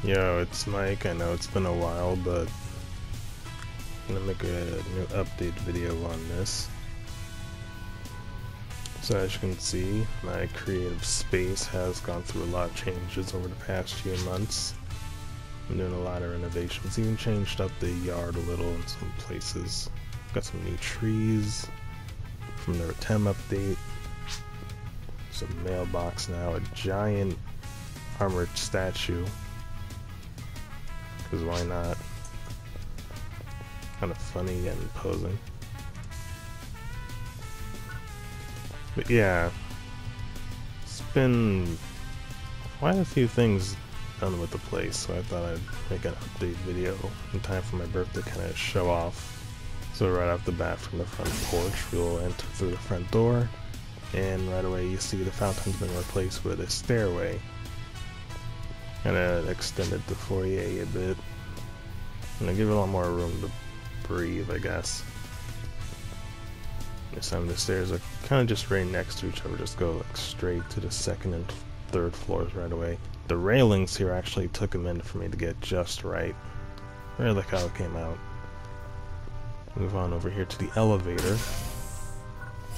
Yo, it's Mike. I know it's been a while, but I'm gonna make a new update video on this. So as you can see, my creative space has gone through a lot of changes over the past few months. I'm doing a lot of renovations, even changed up the yard a little in some places. Got some new trees from the Tem update. Some mailbox now, a giant armored statue. Because why not? Kind of funny and posing. But yeah, it's been quite a few things done with the place, so I thought I'd make an update video in time for my birthday, kind of show off. So right off the bat from the front porch, we'll enter through the front door, and right away you see the fountain's been replaced with a stairway. Kind of extended the foyer a bit, and I give it a lot more room to breathe, I guess. Some of the stairs are kind of just right next to each other, just go like straight to the second and third floors right away. The railings here actually took a minute for me to get just right. I really like how it came out. Move on over here to the elevator.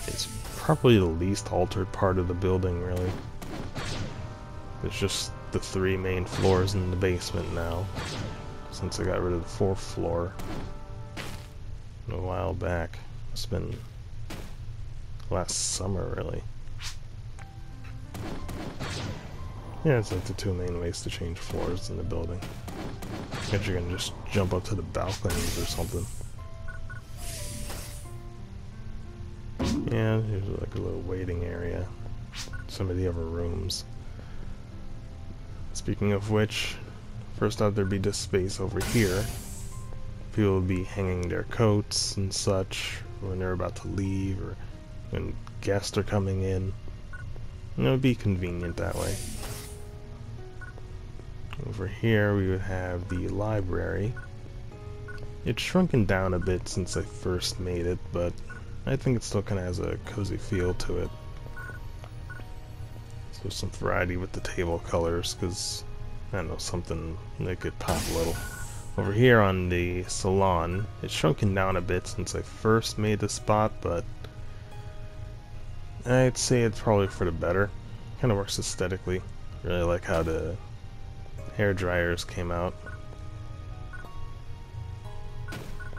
It's probably the least altered part of the building, really. There's just the 3 main floors in the basement now, since I got rid of the 4th floor a while back. It's been last summer, really. Yeah, it's like the 2 main ways to change floors in the building. I guess you can just jump up to the balconies or something. Yeah, here's like a little waiting area. Some of the other rooms. Speaking of which, first out there'd be this space over here. People would be hanging their coats and such when they're about to leave, or when guests are coming in. And it would be convenient that way. Over here we would have the library. It's shrunken down a bit since I first made it, but I think it still kind of has a cozy feel to it. So some variety with the table colors, because, I don't know, something that could pop a little. Over here on the salon, it's shrunken down a bit since I first made the spot, but I'd say it's probably for the better. Kind of works aesthetically. Really like how the hair dryers came out.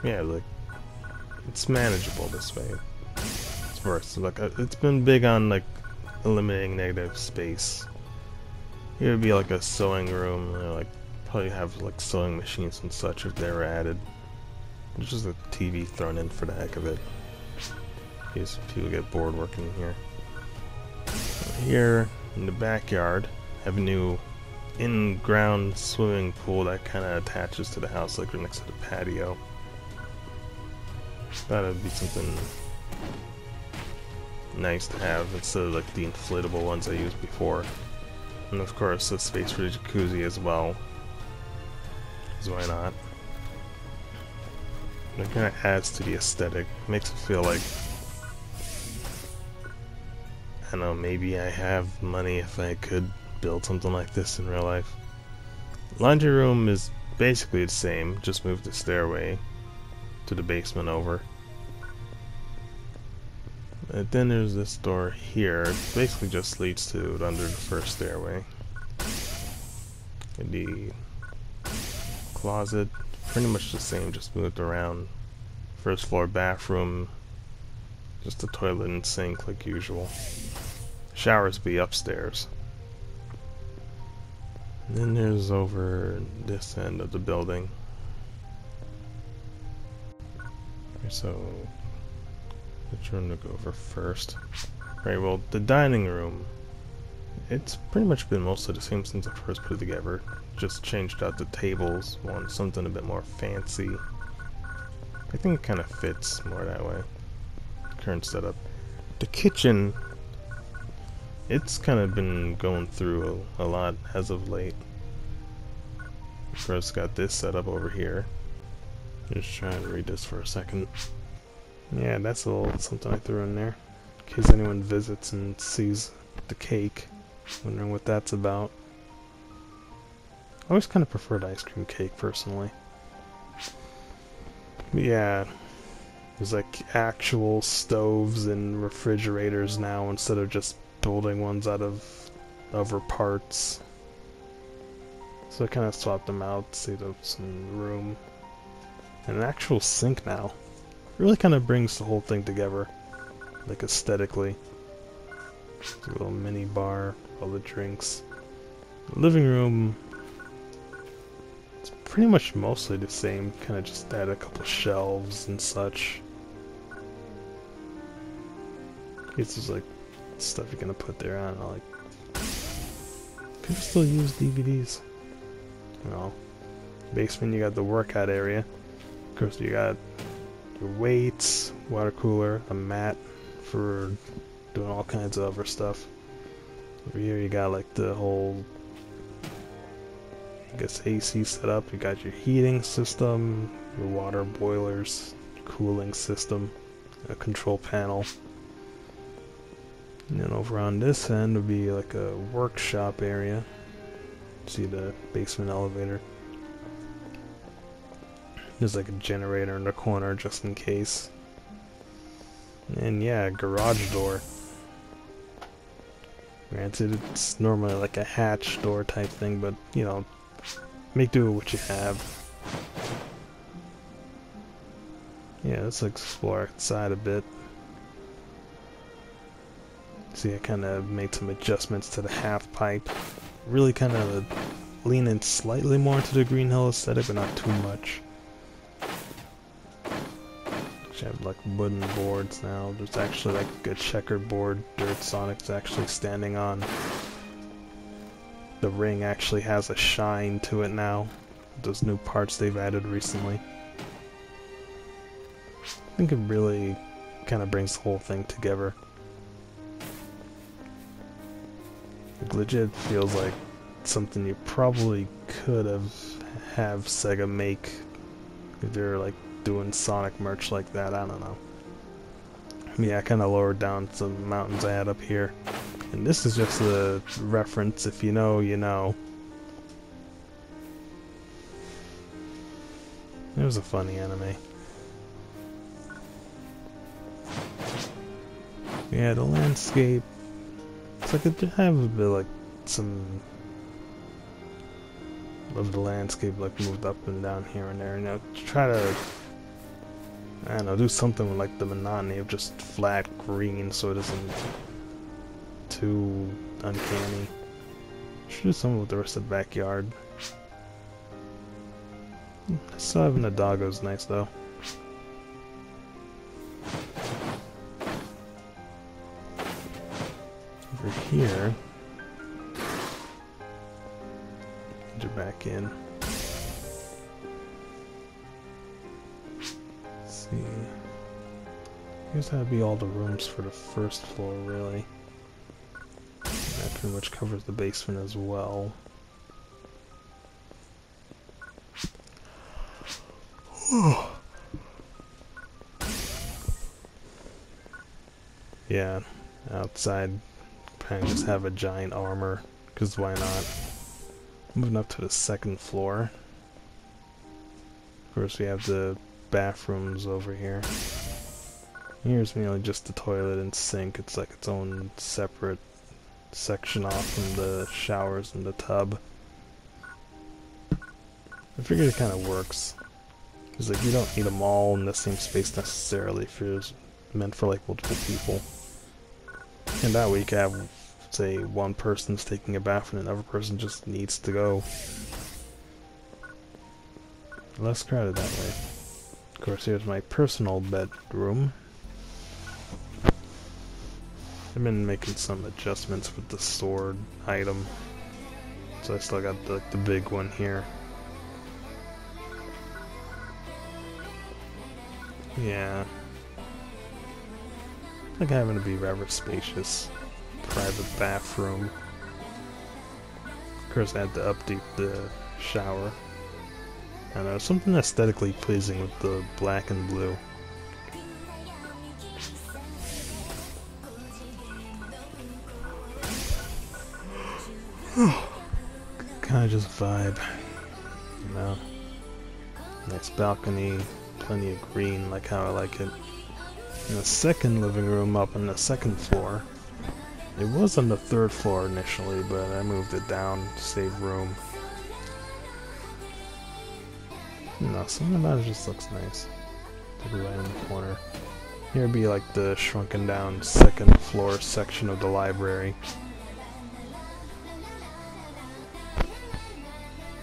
Yeah, like, it's manageable this way. It's worse. Like, it's been big on like eliminating negative space. Here would be like a sewing room, like probably have like sewing machines and such if they were added. There's just a TV thrown in for the heck of it, in case people get bored working in here. Here in the backyard, have a new in-ground swimming pool that kind of attaches to the house, like right next to the patio. Thought it'd be something nice to have instead of like the inflatable ones I used before. And of course, a space for the jacuzzi as well. Because why not? And it kind of adds to the aesthetic. Makes it feel like, I don't know, maybe I have money if I could build something like this in real life. Laundry room is basically the same, just move the stairway to the basement over. And then there's this door here. It basically just leads to under the first stairway. And the closet, pretty much the same, just moved around. First floor bathroom, just a toilet and sink like usual. Showers be upstairs. And then there's over this end of the building. So, which room to go over first? Right, well, the dining room, it's pretty much been mostly the same since I first put it together. Just changed out the tables, want something a bit more fancy. I think it kind of fits more that way. Current setup. The kitchen, it's kind of been going through a lot as of late. First got this set up over here. Just trying to read this for a second. Yeah, that's a little something I threw in there, in case anyone visits and sees the cake, wondering what that's about. I always kind of preferred ice cream cake, personally. But yeah, there's like actual stoves and refrigerators now instead of just building ones out of other parts. So I kind of swapped them out, saved up some room. And an actual sink now. Really kind of brings the whole thing together, like aesthetically. A little mini bar, all the drinks. The living room, it's pretty much mostly the same, kind of just add a couple shelves and such. This is like stuff you're gonna put there. I don't know, like people still use DVDs. You know, basement you got the workout area. Of course you got your weights, water cooler, a mat for doing all kinds of other stuff. Over here you got like the whole, I guess, AC setup. You got your heating system, your water boilers, cooling system, a control panel. And then over on this end would be like a workshop area. See the basement elevator. There's like a generator in the corner just in case. And yeah, garage door. Granted, it's normally like a hatch door type thing, but you know, make do with what you have. Yeah, let's explore outside a bit. See, I kind of made some adjustments to the half pipe. Really kind of leaning slightly more into the Green Hill aesthetic, but not too much. I have like wooden boards now. There's actually like a checkerboard Dirt Sonic's actually standing on. The ring actually has a shine to it now. Those new parts they've added recently. I think it really kind of brings the whole thing together. It legit feels like something you probably could have Sega make if they're like doing Sonic merch like that. I don't know. Yeah, I kind of lowered down some mountains I had up here. And this is just a reference. If you know, you know. It was a funny anime. Yeah, the landscape. It's like it have a bit like some of the landscape like moved up and down here and there. You know, try to, I don't know, do something with like the monotony of just flat green so it isn't too uncanny. Should do something with the rest of the backyard. Still having the doggo's nice though. Over here, enter back in. Let's see. I guess that'd be all the rooms for the first floor, really. That pretty much covers the basement as well. Yeah, outside, kind of just have a giant armor, because why not? Moving up to the second floor. Of course, we have the bathrooms over here. Here's mainly just the toilet and sink. It's like its own separate section off from the showers and the tub. I figured it kind of works. Because like, you don't need them all in the same space necessarily if it's meant for like multiple people. And that way you can have, say, one person's taking a bath and another person just needs to go. Less crowded that way. Of course, here's my personal bedroom. I've been making some adjustments with the sword item. So I still got the big one here. Yeah. Like having to be rather spacious. Private bathroom. Of course I had to update the shower. I don't know, something aesthetically pleasing with the black and blue. kind of just vibe, you know. Nice balcony, plenty of green, like how I like it. And the second living room up on the second floor. It was on the third floor initially, but I moved it down to save room. No, something about it just looks nice. Like right in the corner. Here would be like the shrunken down second floor section of the library.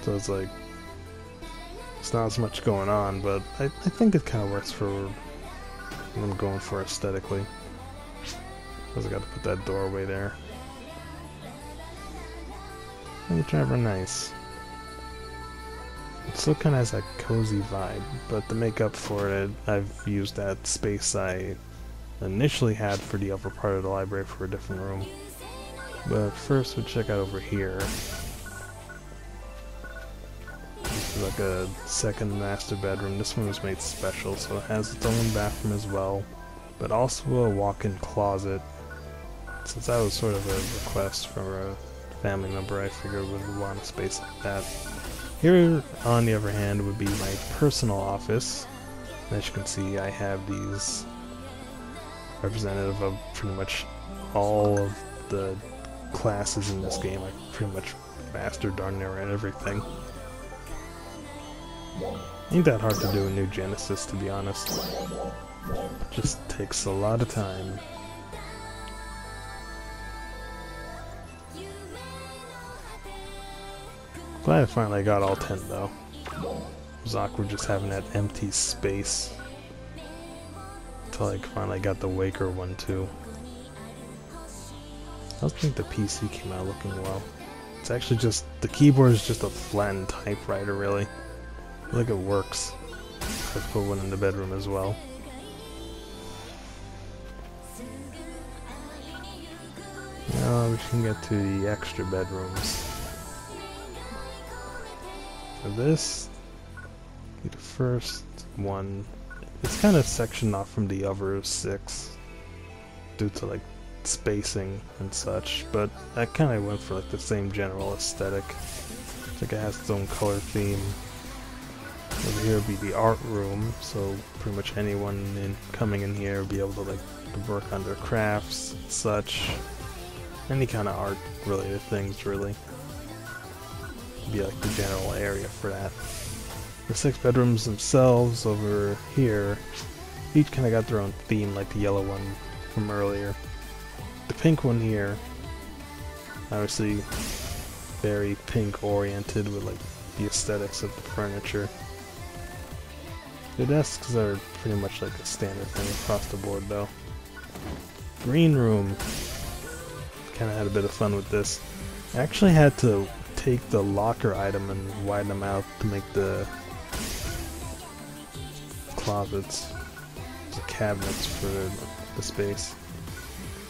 So it's like, it's not as much going on, but I think it kind of works for what I'm going for aesthetically. Because I got to put that doorway there. And it's ever nice. It still kind of has that cozy vibe, but to make up for it, I've used that space I initially had for the upper part of the library for a different room. But first we'll check out over here. This is like a second master bedroom. This one was made special, so it has its own bathroom as well, but also a walk-in closet. Since that was sort of a request from a family member, I figured would want a space like that. Here, on the other hand, would be my personal office. And as you can see, I have these representative of pretty much all of the classes in this game. I pretty much mastered darn near everything. Ain't that hard to do in New Genesis, to be honest. Just takes a lot of time. Glad I finally got all 10 though. It was awkward just having that empty space. Until I finally got the Waker one too. I don't think the PC came out looking well. It's actually just, the keyboard is just a flattened typewriter really. I feel like it works. I put one in the bedroom as well. Now we can get to the extra bedrooms. This, the first one, it's kind of sectioned off from the other 6 due to like spacing and such, but I kind of went for like the same general aesthetic. I think it has its own color theme. Over here would be the art room, so pretty much anyone coming in here would be able to like to work on their crafts and such. Any kind of art related things really. Be like the general area for that. The 6 bedrooms themselves over here, each kind of got their own theme, like the yellow one from earlier. The pink one here, obviously very pink oriented with like the aesthetics of the furniture. The desks are pretty much like a standard thing across the board though. Green room, kind of had a bit of fun with this. I actually had to take the locker item and widen them out to make the closets, the cabinets for the space.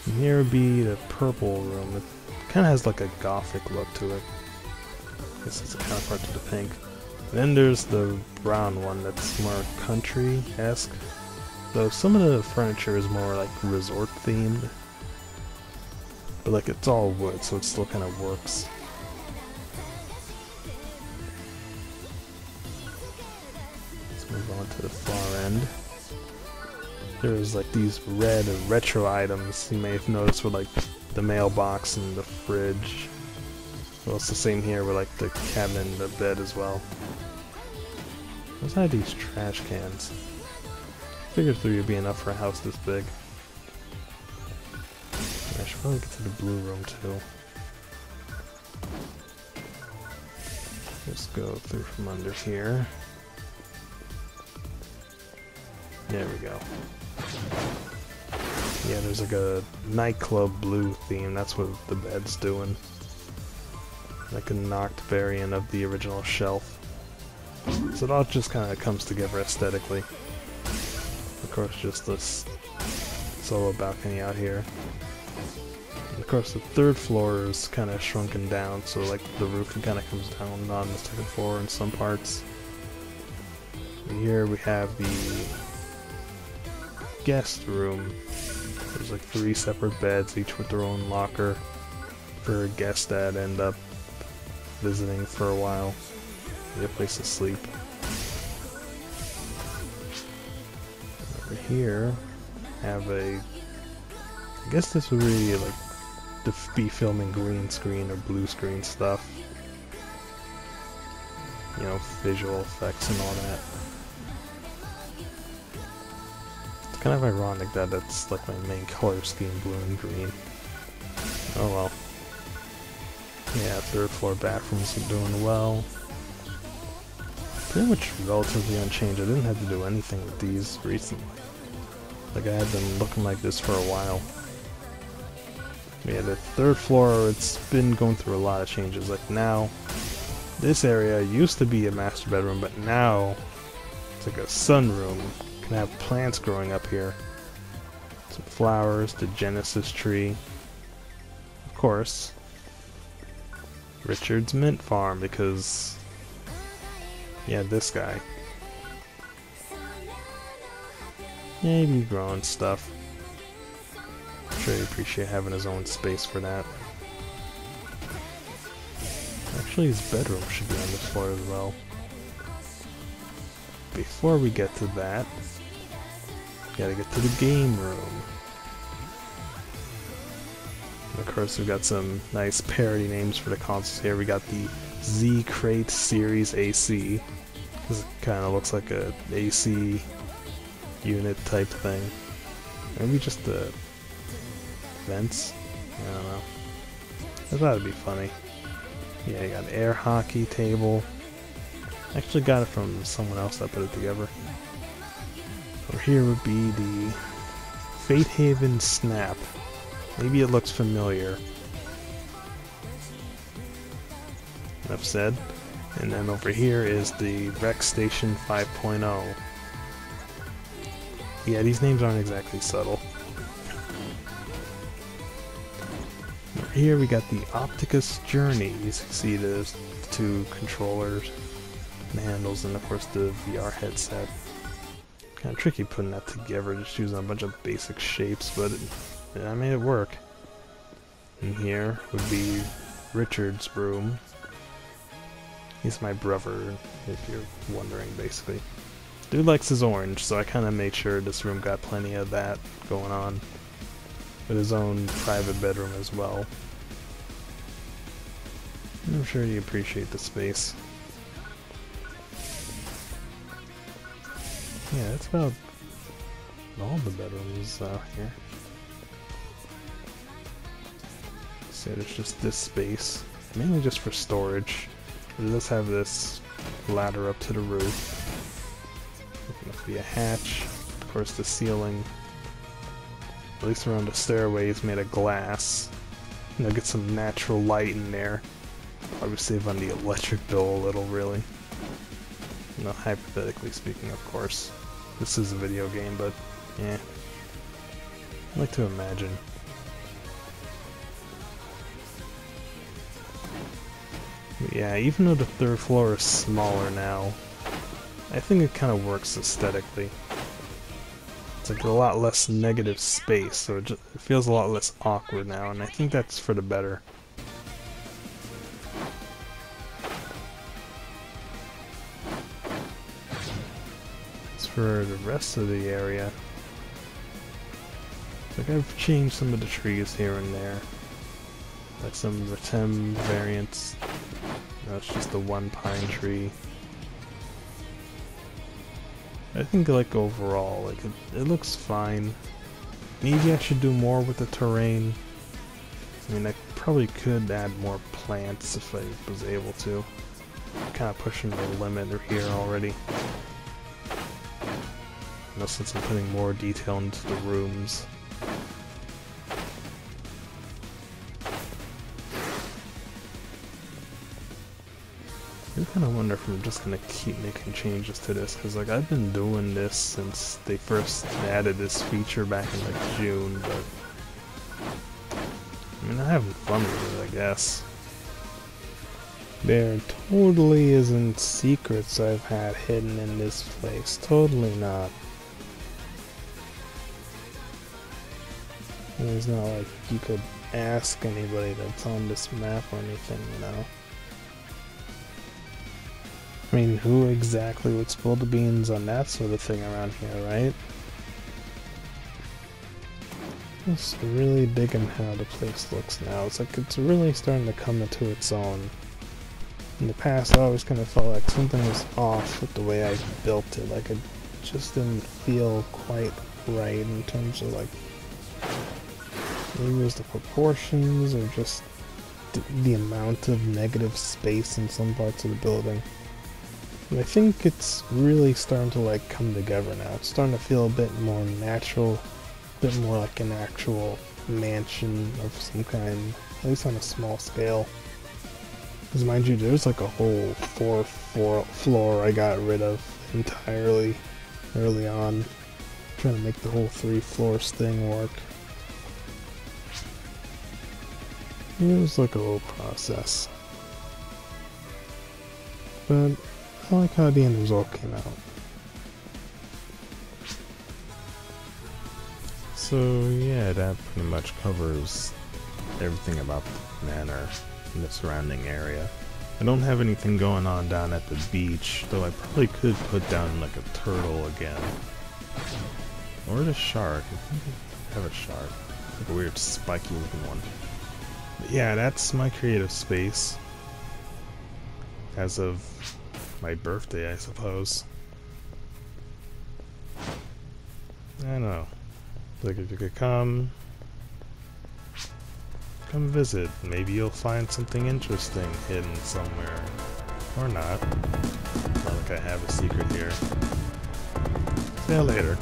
And here would be the purple room. It kind of has like a gothic look to it. I guess it's a counterpart to the pink. And then there's the brown one that's more country-esque. Though some of the furniture is more like resort themed. But like it's all wood, so it still kind of works. Move on to the far end. There's like these red retro items you may have noticed with like the mailbox and the fridge. Well, it's the same here with like the cabinet and the bed as well. What's that, these trash cans? Figured 3 would be enough for a house this big. I should probably get to the blue room too. Just go through from under here. There we go. Yeah, there's like a nightclub blue theme. That's what the bed's doing. Like a knocked variant of the original shelf. So it all just kind of comes together aesthetically. Of course, just this solo balcony out here. And of course, the 3rd floor is kind of shrunken down, so like the roof kind of comes down on the 2nd floor in some parts. And here we have the guest room. There's like 3 separate beds, each with their own locker for guests that end up visiting for a while. Need a place to sleep. Over here, have a... I guess this would really like to be filming green screen or blue screen stuff. You know, visual effects and all that. It's kind of ironic that that's like my main color scheme, blue and green. Oh well. Yeah, third floor bathrooms are doing well. Pretty much relatively unchanged. I didn't have to do anything with these recently. Like I had them looking like this for a while. Yeah, the third floor, it's been going through a lot of changes. Like now, this area used to be a master bedroom, but now it's like a sunroom. You can have plants growing up here. Some flowers, the Genesis tree. Of course, Richard's mint farm, because yeah, this guy. Yeah, he'd be growing stuff. I'm sure he'd appreciate having his own space for that. Actually, his bedroom should be on this floor as well. Before we get to that, gotta get to the game room. And of course, we've got some nice parody names for the consoles here. We got the Z-Crate Series AC. This kind of looks like a AC unit type thing. Maybe just the vents? I don't know. I thought it'd be funny. Yeah, you got an air hockey table. Actually got it from someone else that put it together. Over here would be the Fate Haven Snap. Maybe it looks familiar. Enough said. And then over here is the Rec Station 5.0. Yeah, these names aren't exactly subtle. Over here we got the Opticus Journey. You see the two controllers and handles, and of course the VR headset. Kind of tricky putting that together, just using a bunch of basic shapes, but I made it work. And here would be Richard's room. He's my brother, if you're wondering, basically. Dude likes his orange, so I kind of made sure this room got plenty of that going on. With his own private bedroom as well. I'm sure you appreciate the space. Yeah, that's about all the bedrooms out here. So there's just this space, mainly just for storage. It does have this ladder up to the roof. Must be a hatch. Of course, the ceiling, at least around the stairway, is made of glass. You know, get some natural light in there. Probably save on the electric bill a little, really. You know, hypothetically speaking, of course. This is a video game, but yeah. I like to imagine. But yeah, even though the third floor is smaller now, I think it kind of works aesthetically. It's like a lot less negative space, so it feels a lot less awkward now, and I think that's for the better. As for the rest of the area, like I've changed some of the trees here and there. Like some Retem variants. That's just the one pine tree. I think like overall, like it looks fine. Maybe I should do more with the terrain. I mean, I probably could add more plants if I was able to. I'm kind of pushing the limit here already. You know, since I'm putting more detail into the rooms. I kind of wonder if I'm just gonna keep making changes to this, because like I've been doing this since they first added this feature back in like June, but I mean, I'm having fun with it, I guess. There totally isn't secrets I've had hidden in this place, totally not. And it's not like you could ask anybody that's on this map or anything, you know. I mean, who exactly would spill the beans on that sort of thing around here, right? Just really digging how the place looks now. It's like it's really starting to come into its own. In the past, I always kind of felt like something was off with the way I built it. Like it just didn't feel quite right in terms of like, maybe it was the proportions or just the amount of negative space in some parts of the building. And I think it's really starting to like come together now. It's starting to feel a bit more natural, a bit more like an actual mansion of some kind, at least on a small scale. Because mind you, there's like a whole fourth floor I got rid of entirely early on, trying to make the whole 3 floors thing work. It was like a whole process. But I like how the end result came out. So yeah, that pretty much covers everything about the manor and the surrounding area. I don't have anything going on down at the beach, though I probably could put down like a turtle again. Or the shark. I think I have a shark. Like a weird spiky looking one. But yeah, that's my creative space. As of my birthday, I suppose. I don't know. Like if you could come visit. Maybe you'll find something interesting hidden somewhere. Or not. Not like I have a secret here. See you later.